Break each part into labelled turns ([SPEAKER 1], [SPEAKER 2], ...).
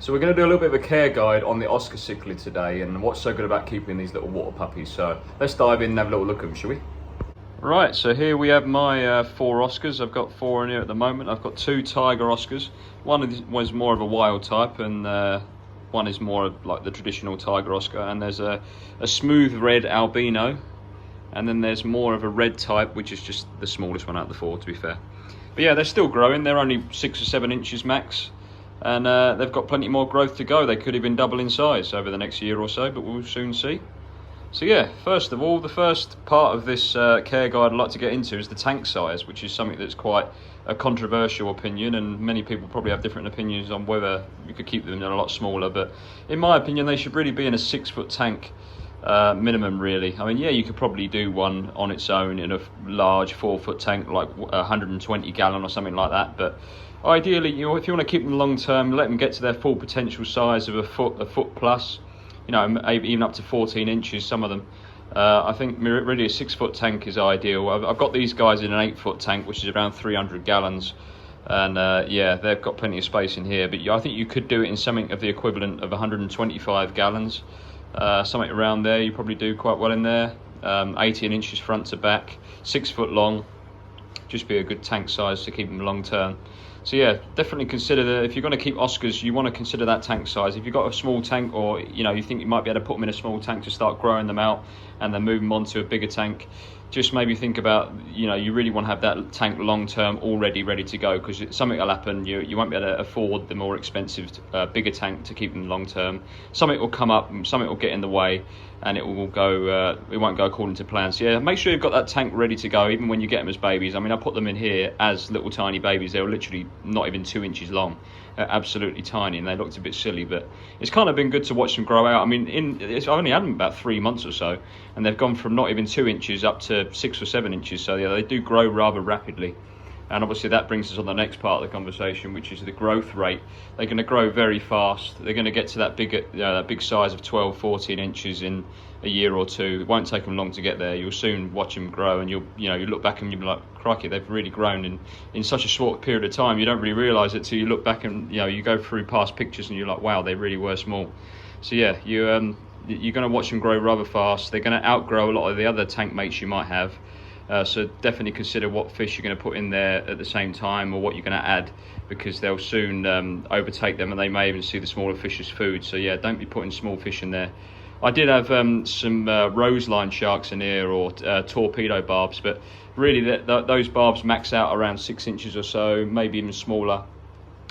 [SPEAKER 1] So we're going to do a little bit of a care guide on the Oscar cichlid today and what's so good about keeping these little water puppies. So let's dive in and have a little look at them, shall we? Right, so here we have my 4 Oscars. I've got 4 in here at the moment. I've got 2 tiger Oscars. One was more of a wild type and one is more of like the traditional tiger Oscar. And there's a smooth red albino. And then there's more of a red type, which is just the smallest one out of the 4, to be fair. But yeah, they're still growing. They're only 6 or 7 inches max. And they've got plenty more growth to go. They could even double in size over the next year or so, but we'll soon see. So yeah, first of all, the first part of this care guide I'd like to get into is the tank size, which is something that's quite a controversial opinion, and many people probably have different opinions on whether you could keep them a lot smaller. But in my opinion, they should really be in a 6-foot tank minimum, really. I mean, yeah, you could probably do one on its own in a large 4-foot tank, like 120 gallon or something like that, but ideally, if you want to keep them long term, let them get to their full potential size of a foot plus, even up to 14 inches, some of them. I think really a 6-foot tank is ideal. I've got these guys in an 8-foot tank, which is around 300 gallons. And yeah, they've got plenty of space in here, but I think you could do it in something of the equivalent of 125 gallons. Something around there, you probably do quite well in there. 18 inches front to back, 6 foot long. Just be a good tank size to keep them long term. So yeah, definitely consider that if you're going to keep Oscars, you want to consider that tank size. If you've got a small tank, or you think you might be able to put them in a small tank to start growing them out and then move them onto a bigger tank, just maybe think about, you really want to have that tank long term already ready to go, because something will happen. You won't be able to afford the more expensive bigger tank to keep them long term. Something will come up, something will get in the way, and it won't go according to plan. So yeah, make sure you've got that tank ready to go even when you get them as babies. I mean, I put them in here as little tiny babies. They were literally not even 2 inches long. Absolutely tiny, and they looked a bit silly, but it's kind of been good to watch them grow out. I mean, I've only had them about 3 months or so, and they've gone from not even 2 inches up to 6 or 7 inches. So yeah, they do grow rather rapidly. And obviously that brings us on the next part of the conversation, which is the growth rate. They're going to grow very fast. They're going to get to that big size of 12, 14 inches in a year or two. It won't take them long to get there. You'll soon watch them grow, and you look back and you'll be like, crikey, they've really grown in such a short period of time. You don't really realise it till you look back and you go through past pictures and you're like, wow, they really were small. So yeah, you're going to watch them grow rather fast. They're going to outgrow a lot of the other tank mates you might have. So definitely consider what fish you're going to put in there at the same time, or what you're going to add, because they'll soon overtake them, and they may even see the smaller fish as food. So yeah, don't be putting small fish in there. I did have some roseline sharks in here, or torpedo barbs, but really those barbs max out around 6 inches or so, maybe even smaller.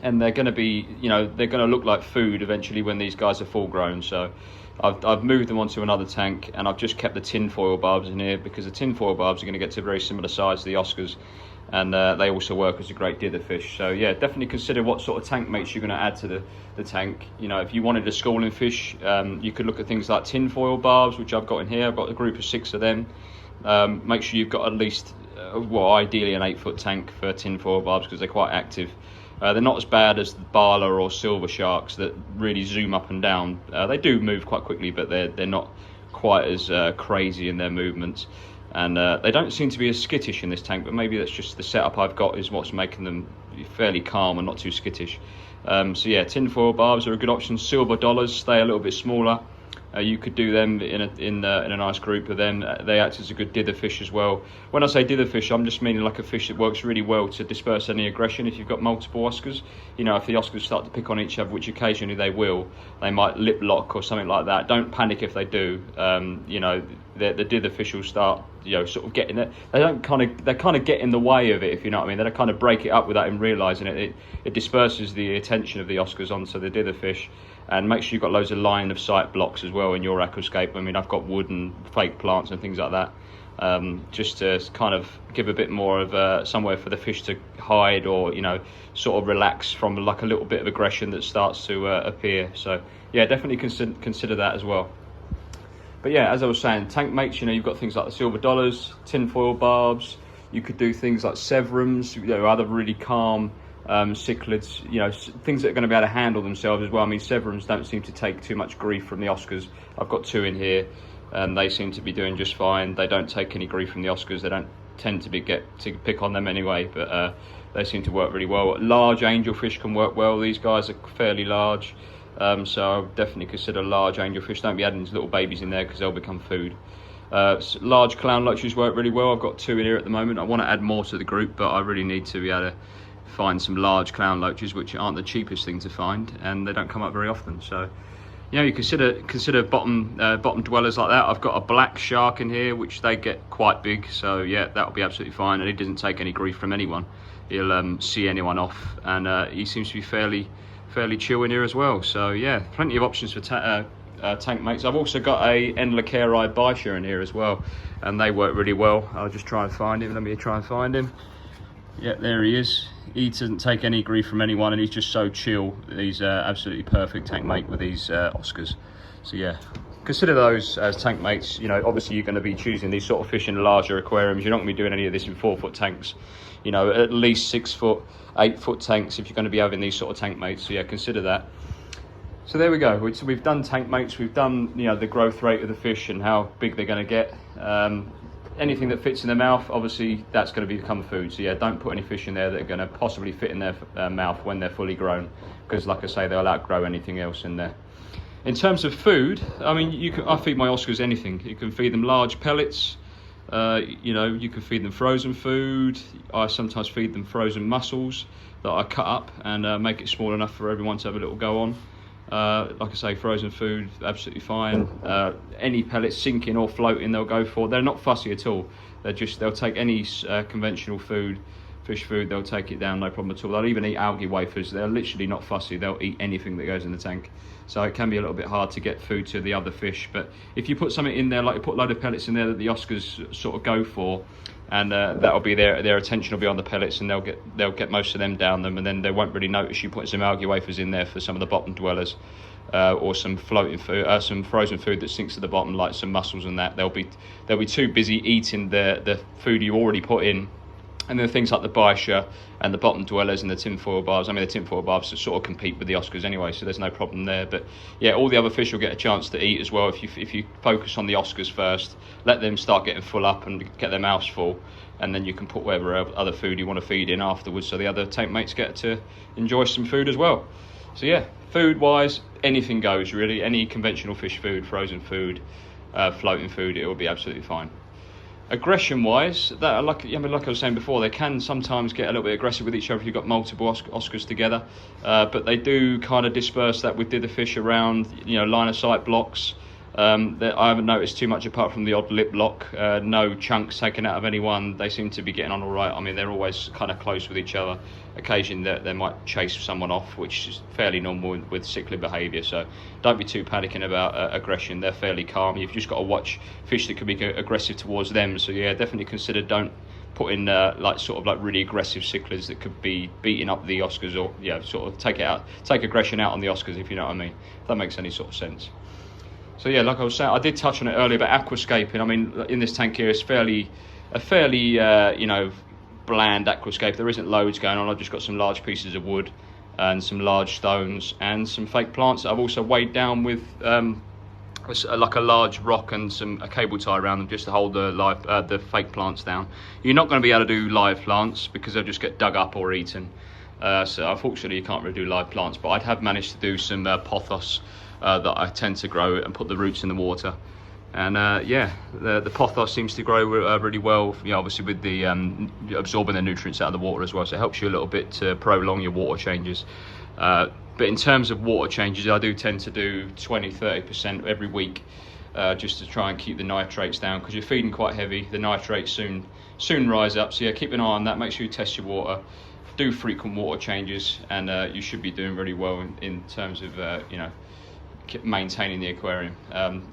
[SPEAKER 1] And they're going to be, they're going to look like food eventually when these guys are full grown. So I've moved them onto another tank, and I've just kept the tinfoil barbs in here, because the tinfoil barbs are going to get to a very similar size to the Oscars, and they also work as a great dither fish. So yeah, definitely consider what sort of tank mates you're going to add to the tank. If you wanted a schooling fish, you could look at things like tinfoil barbs, which I've got in here. I've got a group of 6 of them. Make sure you've got at least, ideally an 8-foot tank for tinfoil barbs, because they're quite active. They're not as bad as the Bala or silver sharks that really zoom up and down. They do move quite quickly, but they're not quite as crazy in their movements. And they don't seem to be as skittish in this tank, but maybe that's just the setup I've got is what's making them fairly calm and not too skittish. So yeah, tinfoil barbs are a good option. Silver dollars stay a little bit smaller. You could do them in a nice group of them. They act as a good dither fish as well. When I say dither fish, I'm just meaning like a fish that works really well to disperse any aggression. If you've got multiple Oscars, if the Oscars start to pick on each other, which occasionally they will, they might lip lock or something like that. Don't panic if they do. The dither fish will start, sort of getting it. They kind of get in the way of it, if you know what I mean. They kind of break it up without even realising it. It disperses the attention of the Oscars onto the dither fish. And make sure you've got loads of line of sight blocks as well in your aquascape. I mean, I've got wood and fake plants and things like that, just to kind of give a bit more of somewhere for the fish to hide, or sort of relax from like a little bit of aggression that starts to appear. So yeah, definitely consider that as well. But yeah, as I was saying, tank mates, you've got things like the silver dollars, tinfoil barbs. You could do things like severums, other really calm cichlids, things that are going to be able to handle themselves as well. I mean, severums don't seem to take too much grief from the Oscars. I've got 2 in here, and they seem to be doing just fine. They don't take any grief from the Oscars. They don't tend to pick on them anyway, but they seem to work really well. Large angelfish can work well. These guys are fairly large. So I would definitely consider large angelfish. Don't be adding these little babies in there because they'll become food. Large clown loaches work really well. I've got 2 in here at the moment. I want to add more to the group, but I really need to be able to find some large clown loaches, which aren't the cheapest thing to find, and they don't come up very often. So, you know, you consider bottom dwellers like that. I've got a black shark in here, which they get quite big. So yeah, that'll be absolutely fine, and he doesn't take any grief from anyone. He'll see anyone off, and he seems to be fairly chill in here as well. So yeah, plenty of options for tank mates. I've also got a Endlakeri Baisha in here as well, and they work really well. I'll just try and find him. Let me try and find him. Yeah, there he is. He doesn't take any grief from anyone, and he's just so chill. He's absolutely perfect tank mate with these Oscars. So yeah, consider those as tank mates. You know, obviously you're going to be choosing these sort of fish in larger aquariums. You're not going to be doing any of this in 4-foot tanks. You know, at least 6-foot, 8-foot tanks if you're going to be having these sort of tank mates. So yeah, consider that. So there we go. We've done tank mates. We've done, you know, the growth rate of the fish and how big they're going to get. Anything that fits in their mouth, obviously that's going to become food. So yeah, don't put any fish in there that are going to possibly fit in their mouth when they're fully grown, because like I say, they'll outgrow anything else in there. In terms of food, I mean, I feed my Oscars anything. You can feed them large pellets. You know, you can feed them frozen food. I sometimes feed them frozen mussels that I cut up and make it small enough for everyone to have a little go on. Like I say, frozen food, absolutely fine. Any pellets, sinking or floating, they'll go for. They're not fussy at all. They'll take any conventional food, fish food, they'll take it down, no problem at all. They'll even eat algae wafers. They're literally not fussy. They'll eat anything that goes in the tank. So it can be a little bit hard to get food to the other fish, but if you put something in there, like you put a load of pellets in there that the Oscars sort of go for, and that'll be their attention will be on the pellets, and they'll get most of them down them, and then they won't really notice you putting some algae wafers in there for some of the bottom dwellers, or some floating food, some frozen food that sinks to the bottom, like some mussels and that. They'll be too busy eating the food you already put in. And then things like the Baisha and the bottom dwellers and the tinfoil barbs. I mean, the tinfoil barbs sort of compete with the Oscars anyway, so there's no problem there. But yeah, all the other fish will get a chance to eat as well if you focus on the Oscars first. Let them start getting full up and get their mouths full, and then you can put whatever other food you want to feed in afterwards, so the other tank mates get to enjoy some food as well. So yeah, food-wise, anything goes really. Any conventional fish food, frozen food, floating food, it will be absolutely fine. Aggression-wise, like I was saying before, they can sometimes get a little bit aggressive with each other if you've got multiple Oscars together, but they do kind of disperse that with the fish around, you know, line of sight blocks. I haven't noticed too much apart from the odd lip lock. No chunks taken out of anyone. They seem to be getting on all right. I mean, they're always kind of close with each other. Occasionally they might chase someone off, which is fairly normal with cichlid behaviour, so don't be too panicking about aggression. They're fairly calm. You've just got to watch fish that could be aggressive towards them. So yeah, definitely consider don't put in like really aggressive cichlids that could be beating up the Oscars, or yeah, sort of take aggression out on the Oscars, if you know what I mean, if that makes any sort of sense. So yeah, like I was saying, I did touch on it earlier, but aquascaping, I mean, in this tank here, it's a fairly you know, bland aquascape. There isn't loads going on. I've just got some large pieces of wood and some large stones and some fake plants that I've also weighed down with like a large rock and a cable tie around them just to hold the fake plants down. You're not going to be able to do live plants because they'll just get dug up or eaten. So unfortunately you can't really do live plants, but I have managed to do some pothos that I tend to grow and put the roots in the water. And yeah, the pothos seems to grow really well, you know, obviously with the absorbing the nutrients out of the water as well, so it helps you a little bit to prolong your water changes. But in terms of water changes, I do tend to do 20-30% every week, just to try and keep the nitrates down, because you're feeding quite heavy. The nitrates soon rise up, so yeah, keep an eye on that. Make sure you test your water, do frequent water changes, and you should be doing really well in terms of you know, maintaining the aquarium.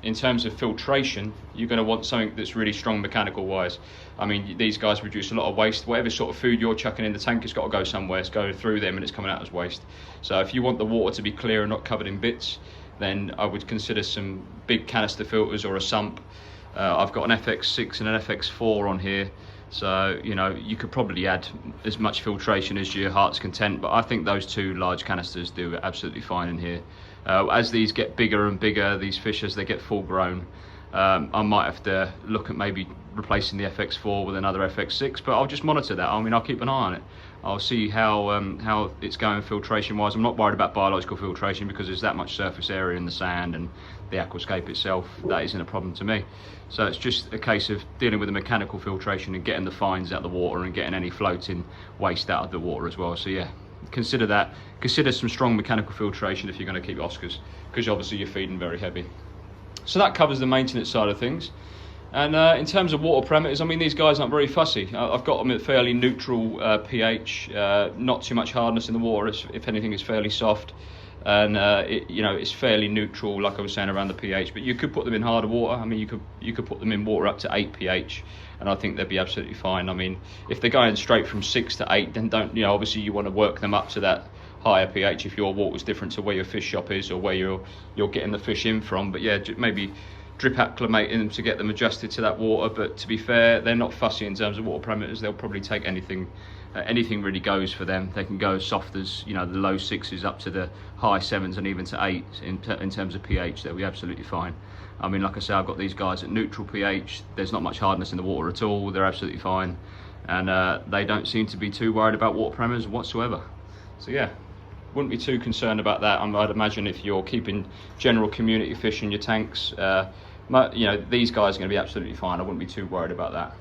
[SPEAKER 1] In terms of filtration, you're going to want something that's really strong mechanical wise. I mean, these guys produce a lot of waste. Whatever sort of food you're chucking in the tank, it's got to go somewhere. It's going through them and it's coming out as waste. So if you want the water to be clear and not covered in bits, then I would consider some big canister filters or a sump. I've got an FX6 and an FX4 on here, so you know, you could probably add as much filtration as your heart's content, but I think those two large canisters do absolutely fine in here. As these get bigger and bigger, these fish, as they get full grown, I might have to look at maybe replacing the FX4 with another FX6, but I'll just monitor that. I mean, I'll keep an eye on it. I'll see how it's going filtration wise. I'm not worried about biological filtration because there's that much surface area in the sand and the aquascape itself. That isn't a problem to me. So it's just a case of dealing with the mechanical filtration and getting the fines out of the water and getting any floating waste out of the water as well. So yeah, consider that. Consider some strong mechanical filtration if you're going to keep Oscars, because obviously you're feeding very heavy. So that covers the maintenance side of things. And in terms of water parameters, I mean, these guys aren't very fussy. I've got them at fairly neutral pH, not too much hardness in the water. If anything, it's fairly soft, and it's fairly neutral, like I was saying, around the pH. But you could put them in harder water. I mean, you could put them in water up to 8 pH, and I think they'd be absolutely fine. I mean, if they're going straight from 6 to 8, then obviously you want to work them up to that higher pH if your water's different to where your fish shop is or where you're getting the fish in from. But yeah, maybe drip acclimating them to get them adjusted to that water. But to be fair, they're not fussy in terms of water parameters. They'll probably take anything. Anything really goes for them. They can go as soft as the low 6s up to the high 7s and even to 8s in terms of pH. They'll be absolutely fine. I mean, like I say, I've got these guys at neutral pH. There's not much hardness in the water at all. They're absolutely fine, and they don't seem to be too worried about water parameters whatsoever. So yeah, wouldn't be too concerned about that. I'd imagine if you're keeping general community fish in your tanks, these guys are going to be absolutely fine. I wouldn't be too worried about that.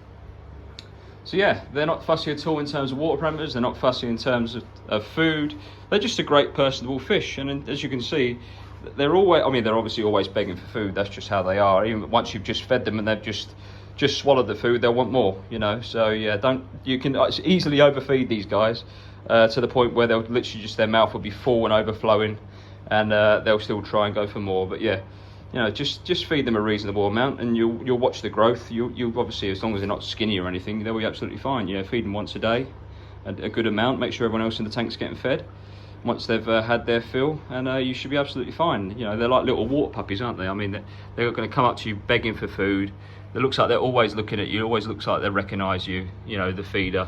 [SPEAKER 1] So yeah, they're not fussy at all in terms of water parameters. They're not fussy in terms of food. They're just a great personable fish, and as you can see, they're obviously always begging for food. That's just how they are. Even once you've just fed them and they've just swallowed the food, they'll want more. So yeah, you can easily overfeed these guys to the point where they'll literally their mouth will be full and overflowing, and they'll still try and go for more. But yeah, just feed them a reasonable amount, and you'll watch the growth. You obviously, as long as they're not skinny or anything, they'll be absolutely fine. Feed them once a day, a good amount. Make sure everyone else in the tank's getting fed once they've had their fill, and you should be absolutely fine. They're like little water puppies, aren't they? I mean, they're going to come up to you begging for food. It looks like they're always looking at you. It always looks like they recognise you, the feeder,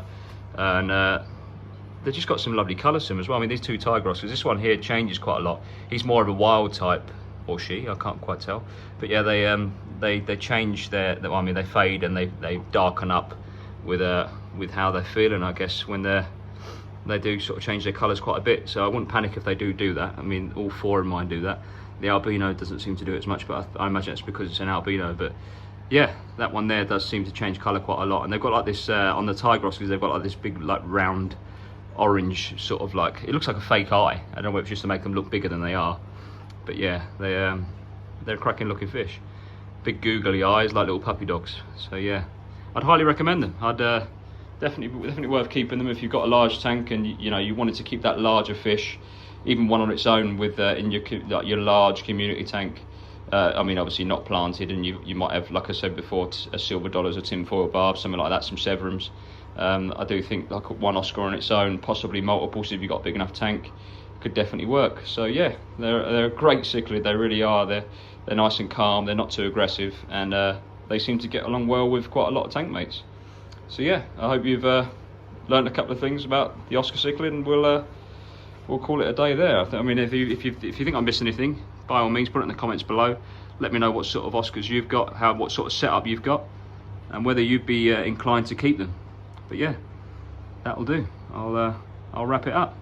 [SPEAKER 1] and they've just got some lovely colours to them as well. I mean, these two tiger oscars, this one here changes quite a lot. He's more of a wild type, or she, I can't quite tell. But yeah, they change they fade and they darken up with how they're feeling, I guess, when they do sort of change their colours quite a bit. So I wouldn't panic if they do that. I mean, all 4 of mine do that. The albino doesn't seem to do it as much, but I imagine it's because it's an albino. But yeah, that one there does seem to change colour quite a lot. And they've got like this, on the tiger oscars, they've got like this big like round orange sort of like, it looks like a fake eye. I don't know whether it's just to make them look bigger than they are. But yeah, they're a cracking looking fish. Big googly eyes like little puppy dogs. So yeah, I'd highly recommend them. I'd definitely worth keeping them if you've got a large tank and you wanted to keep that larger fish, even one on its own with in your large community tank. I mean, obviously not planted, and you might have, like I said before, a silver dollars, a tinfoil barb, something like that, some severums. I do think like one Oscar on its own, possibly multiples if you've got a big enough tank, could definitely work. So yeah, they're a great cichlid. They really are. They're nice and calm. They're not too aggressive, and they seem to get along well with quite a lot of tank mates. So yeah, I hope you've learned a couple of things about the Oscar cichlid, and we'll call it a day there. I mean, if you think I missed anything, by all means put it in the comments below. Let me know what sort of Oscars you've got, what sort of setup you've got, and whether you'd be inclined to keep them. But yeah, that'll do. I'll wrap it up.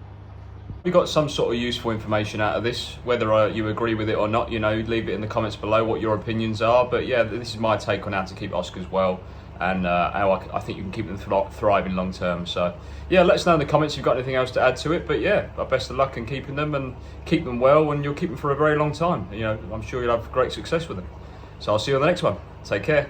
[SPEAKER 1] You got some sort of useful information out of this, whether you agree with it or not, leave it in the comments below what your opinions are. But yeah, this is my take on how to keep Oscars well, and how I think you can keep them thriving long term. So yeah, let us know in the comments if you've got anything else to add to it. But yeah, best of luck in keeping them, and keep them well, and you'll keep them for a very long time. I'm sure you'll have great success with them. So I'll see you on the next one. Take care.